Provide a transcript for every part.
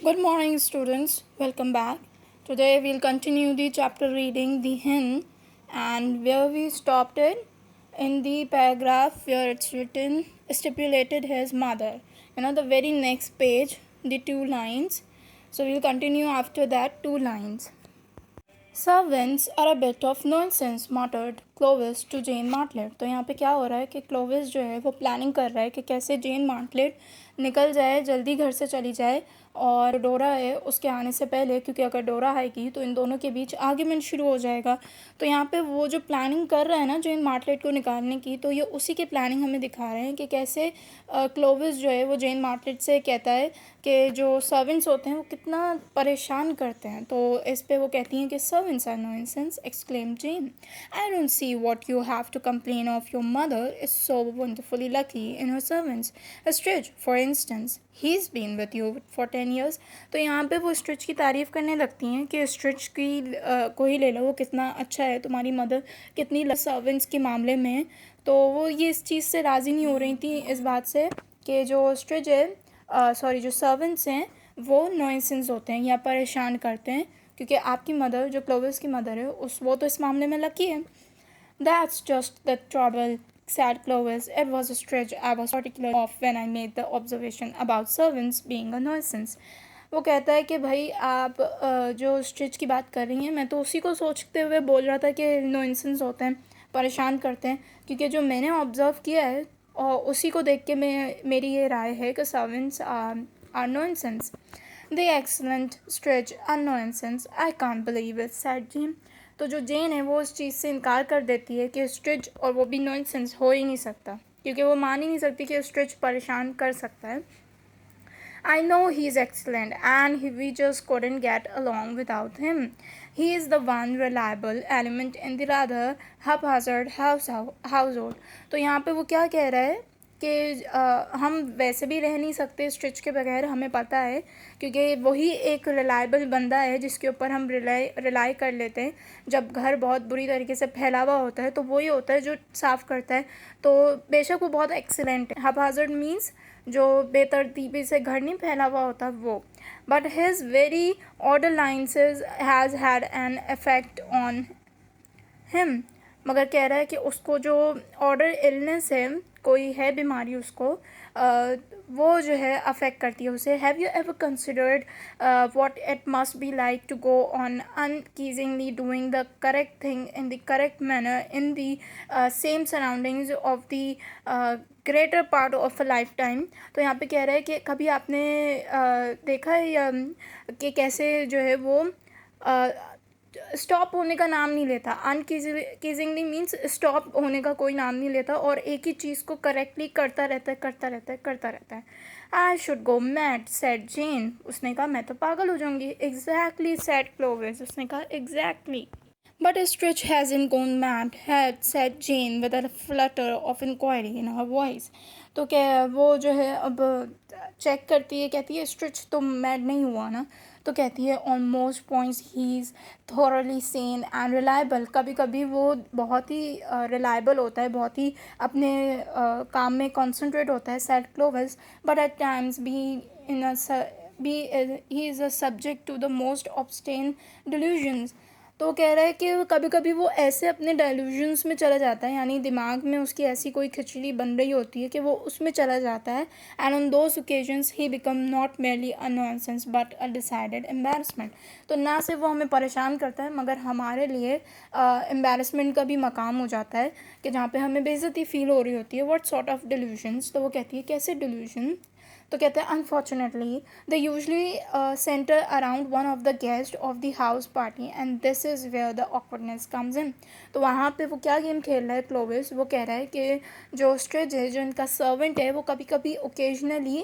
Good morning, students. Welcome back. Today we'll continue the chapter reading The Hen, and where we stopped it in the paragraph where it's written stipulated his mother. The very next page, the two lines. So we'll continue after that two lines. Servants are a bit of nonsense muttered Clovis to Jane Martlet. तो यहाँ पे क्या हो रहा है कि Clovis जो है वो प्लानिंग कर रहा है कि कैसे जेन मार्टलेट निकल जाए, जल्दी घर से चली जाए और डोरा है उसके आने से पहले, क्योंकि अगर डोरा आएगी तो इन दोनों के बीच आर्ग्यूमेंट शुरू हो जाएगा। तो यहाँ पे वो जो प्लानिंग कर रहा है ना जेन मार्टलेट को निकालने की, तो ये उसी की प्लानिंग हमें दिखा रहे हैं कि कैसे क्लोविस जो है वो जेन मार्टलेट से कहता है कि जो सर्वेंट्स होते हैं वो कितना परेशान करते हैं। तो इस पे वो कहती हैं कि servants are nonsense, exclaim Jane. I don't see what you have to complain of your mother is so wonderfully lucky in her servants. Stritch for instance, he is been with you for 10 years। तो यहाँ पे वो स्ट्रिच की तारीफ़ करने लगती हैं कि स्ट्रिच की को ही ले लो, वो कितना अच्छा है, तुम्हारी मदर कितनी सर्वेंट्स के मामले में। तो वो ये इस चीज़ से राज़ी नहीं हो रही थी, इस बात से कि जो स्ट्रिच है जो सर्वेंट्स हैं वो नॉइसेंस होते हैं या परेशान करते हैं, क्योंकि आपकी मदर जो क्लोविस की मदर है वो तो इस मामले में लकी है। That's just the trouble said Clovis. It was a stretch I was particular of when I made the observation about servants being a nuisance. वो कहता है कि भाई आप जो स्ट्रिच की बात कर रही हैं, मैं तो उसी को सोचते हुए बोल रहा था कि नॉइसेंस होते हैं, परेशान करते हैं, क्योंकि जो मैंने ऑब्ज़र्व किया है और उसी को देख के मेरी ये राय है कि servants are nonsense. The excellent Stritch are nonsense, I can't believe it, said Jane. तो जो जेन है वो इस चीज़ से इनकार कर देती है कि स्ट्रिच और वो भी नॉनसेंस हो ही नहीं सकता, क्योंकि वो मान ही नहीं सकती कि स्ट्रिच परेशान कर सकता है। I know he's excellent and we just couldn't get along without him. He is the one reliable element in the rather haphazard household. तो यहाँ पे वो क्या कह रहा है कि हम वैसे भी रह नहीं सकते स्ट्रिच के बगैर, हमें पता है, क्योंकि वही एक रिलायबल बंदा है जिसके ऊपर हम रिलाई कर लेते हैं। जब घर बहुत बुरी तरीके से फैला हुआ होता है तो वही होता है जो साफ़ करता है। तो बेशक वो बहुत एक्सीलेंट है। हैप्हाज़ार्ड मीन्स जो बेतरतीबी से घर नहीं फैला हुआ होता वो, but his very order lines has had an effect on him. मगर कह रहा है कि उसको जो ऑर्डर इलनेस है, कोई है बीमारी उसको, वो जो है अफेक्ट करती है उसे। Have you ever considered what it must be like to go on unceasingly doing the correct thing in the correct manner in the same surroundings of the greater part of a life time. तो यहाँ पे कह रहा है कि कभी आपने देखा है कि कैसे जो है वो स्टॉप होने का नाम नहीं लेता। अनकीजिंगली मीन्स स्टॉप होने का कोई नाम नहीं लेता और एक ही चीज़ को करेक्टली करता रहता है। I should go mad, said Jane. उसने कहा मैं तो पागल हो जाऊंगी। Exactly, said Clovis. उसने कहा exactly. But Stritch hasn't gone mad, had said Jane with a flutter of inquiry in her voice. तो क्या वो जो है अब चेक करती है, कहती है स्ट्रिच तो मैड नहीं हुआ ना। तो कहती है on most points he is thoroughly Sen and reliable. कभी कभी वो बहुत ही रिलायबल होता है, बहुत ही अपने काम में कॉन्सेंट्रेट होता है, said Clovis. But at times he is a subject to the most obstinate delusions. तो वो कह रहा है कि कभी कभी वो ऐसे अपने डेल्यूजन्स में चला जाता है, यानी दिमाग में उसकी ऐसी कोई खिचड़ी बन रही होती है कि वो उसमें चला जाता है। And on those occasions he become not merely a nonsense but a decided embarrassment. तो ना सिर्फ वो हमें परेशान करता है मगर हमारे लिए एम्बेरसमेंट का भी मकाम हो जाता है, कि जहाँ पे हमें बेइज्जती फील हो रही होती है। What sort of delusions. तो वो कहती है कैसे डिल्यूजन। तो कहते हैं unfortunately they usually centre around one of the guest of the house party and this is where the awkwardness comes in. तो वहाँ पे वो क्या गेम खेल रहा है क्लोविस, वो कह रहा है कि जो स्ट्रिच है, जो इनका सर्वेंट है, वो कभी कभी ओकेजनली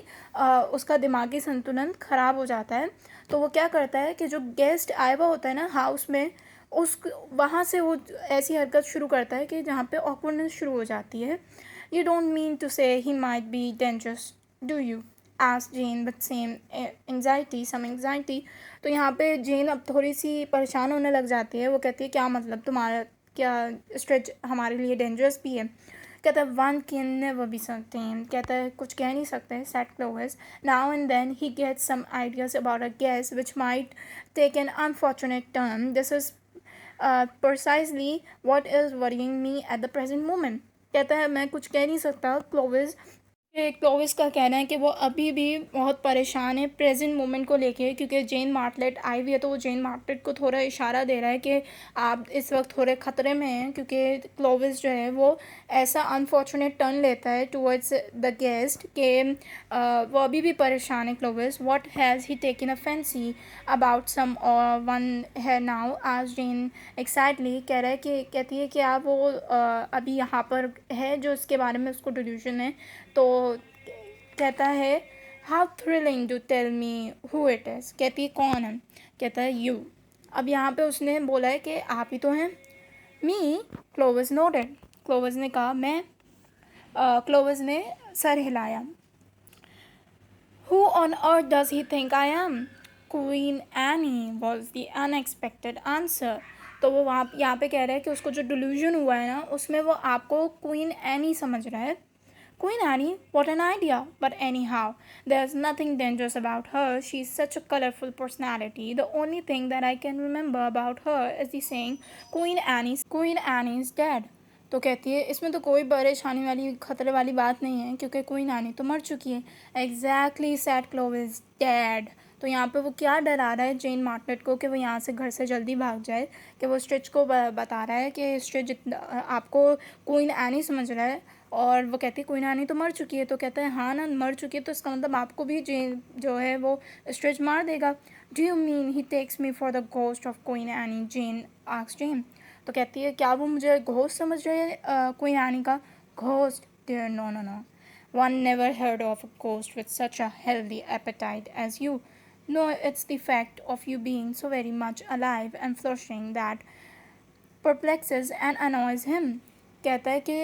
उसका दिमागी संतुलन ख़राब हो जाता है। तो वो क्या करता है कि जो गेस्ट आया हुआ होता है ना हाउस में, उस वहाँ से वो ऐसी हरकत शुरू करता है कि जहाँ पे ऑकवर्डनेस शुरू हो जाती है। यू डोंट मीन टू से he might be dangerous do you, asked Jane with some anxiety। तो यहाँ पे जेन अब थोड़ी सी परेशान होने लग जाती है। वो कहती है क्या मतलब तुम्हारा, क्या स्ट्रेच हमारे लिए डेंजरस भी है। कहता है one can never be certain, कहता है कुछ कह नहीं सकते, said Clovis. Now and then he gets some ideas about a guess which might take an unfortunate turn. This is precisely what is worrying me at the present moment. कहता है मैं कुछ कह नहीं सकता. क्लोविस का कहना है कि वो अभी भी बहुत परेशान है प्रेजेंट मोमेंट को लेके, क्योंकि जेन मार्टलेट आई हुई है. तो वो जेन मार्टलेट को थोड़ा इशारा दे रहा है कि आप इस वक्त थोड़े ख़तरे में हैं, क्योंकि क्लोविस जो है वो ऐसा अनफॉर्चुनेट टर्न लेता है टुवर्ड्स द गेस्ट के वो अभी भी परेशान है Clovis. What has he taken a fancy about some one है नाउ, आज जेन एक्साइटली. कह रहा है कि कहती है कि आप वो अभी यहाँ पर है जो इसके बारे में उसको डिल्यूजन है. तो कहता है how thrilling to tell me who it is. कहती है कौन है. कहता है यू. अब यहाँ पे उसने बोला है कि आप ही तो हैं. मी. Clovis noted. क्लोविस ने कहा मैं. क्लोविस ने सर हिलाया. Who on earth does he think I am? Queen Annie was the unexpected answer. तो वो वहाँ यहाँ पे कह रहा है कि उसको जो डिल्यूजन हुआ है ना, उसमें वो आपको क्वीन एनी समझ रहा है. Queen Annie, what an idea! But anyhow, there's nothing dangerous about her. She's such a colorful personality. The only thing that I can remember about her is the saying, Queen Annie's dead. तो कहती है इसमें तो कोई परेशानी वाली खतरे वाली बात नहीं है, क्योंकि क्वीन एनी तो मर चुकी है. Exactly sad Clovis, dead. तो यहाँ पे वो क्या डरा रहा है जेन मार्टलेट को कि वो यहाँ से घर से जल्दी भाग जाए, कि वो स्ट्रिच को बता रहा है कि स्ट्रिच जितना आपको क्वीन एनी समझ रहा है. और वो कहती है क्वीन एनी तो मर चुकी है. तो कहता है हाँ ना, मर चुकी है तो इसका मतलब आपको भी जेन जो है वो स्ट्रिच मार देगा. Do you mean he takes me for the ghost of Queen Anne, Jane asked him. तो कहती है क्या वो मुझे घोस्ट समझ रहे हैं क्वीन एनी का. Ghost? There no no no. One never heard of a ghost with such a healthy appetite as you. No, it's the fact of you being so very much alive and flourishing that perplexes and annoys him. कहता है कि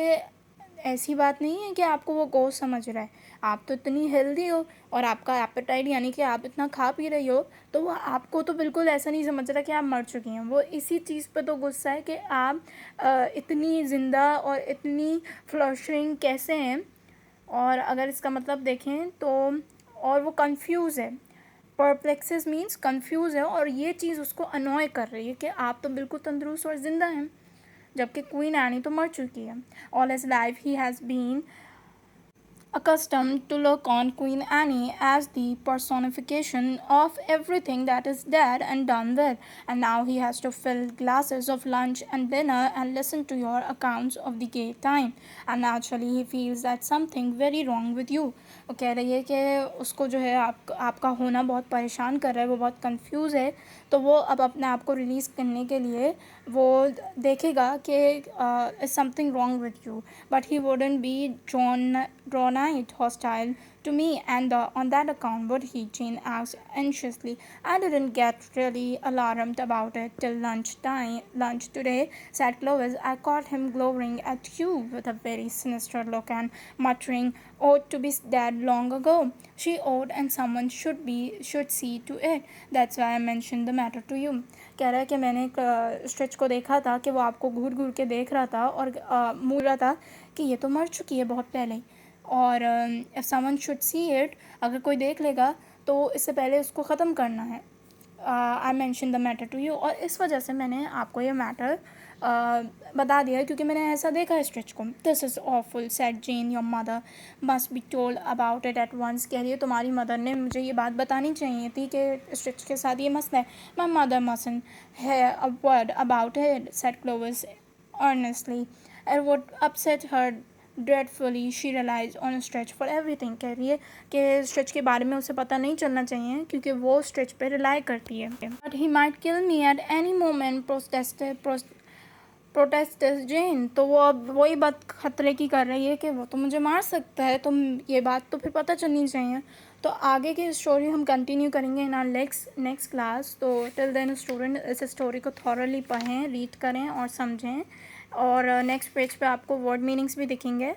ऐसी बात नहीं है कि आपको वो गोश्त समझ रहा है. आप तो इतनी हेल्दी हो और आपका एपेटाइट यानी कि आप इतना खा पी रही हो, तो वो आपको तो बिल्कुल ऐसा नहीं समझ रहा कि आप मर चुकी हैं. वो इसी चीज़ पे तो गुस्सा है कि आप इतनी ज़िंदा और इतनी फ्लरिशिंग कैसे हैं. और अगर इसका मतलब देखें तो और वो कंफ्यूज है. परप्लेक्सिस मीन्स कंफ्यूज है, और ये चीज़ उसको अनॉय कर रही है कि आप तो बिल्कुल तंदुरुस्त और ज़िंदा हैं, जबकि क्वीन एनी तो मर चुकी है. All his life he has been accustomed to look on Queen Annie as the personification of everything that is dead and done with, and now he has to fill glasses of lunch and dinner and listen to your accounts of the gay time, and naturally he feels that something very wrong with you. वो कह रही है कि उसको जो है आपका होना बहुत परेशान कर रहा है, वो बहुत कंफ्यूज है. तो वो अब अपने आप को रिलीज़ करने के लिए वो देखेगा कि is something wrong with you, but he wouldn't be drawn hostile to me, and on that account would he? Jane asked anxiously. I didn't get really alarmed about it till lunch today, said Clovis. I caught him glowering at you with a very sinister look and muttering, ought to be dead long ago. She ought, and someone should see to it. That's why I mentioned the matter to you. कह रहा है कि मैंने स्ट्रिच को देखा था कि वो आपको घूर घूर के देख रहा था और मुड़ रहा था कि ये तो मर चुकी है बहुत पहले. और if someone should see it, अगर कोई देख लेगा तो इससे पहले उसको ख़त्म करना है. I mention the matter to you. और इस वजह से मैंने आपको ये मैटर बता दिया है, क्योंकि मैंने ऐसा देखा है स्ट्रिच को. This is awful, said Jane. Your mother must be told about it at once. कह रही है तुम्हारी मदर ने मुझे ये बात बतानी चाहिए थी कि स्ट्रिच के साथ ये मसला है. माई मदर मसन है a word about it, said Clovis earnestly. It would upset her dreadfully. She relies on Stretch for everything. कह रही है कि स्ट्रेच के बारे में उसे पता नहीं चलना चाहिए, क्योंकि वो स्ट्रेच पे रिलाई करती है. But he might kill me at any moment, protested Jane. तो वो अब वही बात खतरे की कर रही है कि वो तो मुझे मार सकता है, तो ये बात तो फिर पता चलनी चाहिए. तो आगे की स्टोरी हम कंटिन्यू करेंगे इन आर नेक्स्ट क्लास. तो टिल देन स्टूडेंट इस स्टोरी को थॉरली पढ़ें, रीड करें और समझें. और नेक्स्ट पेज पे आपको वर्ड मीनिंग्स भी दिखेंगे.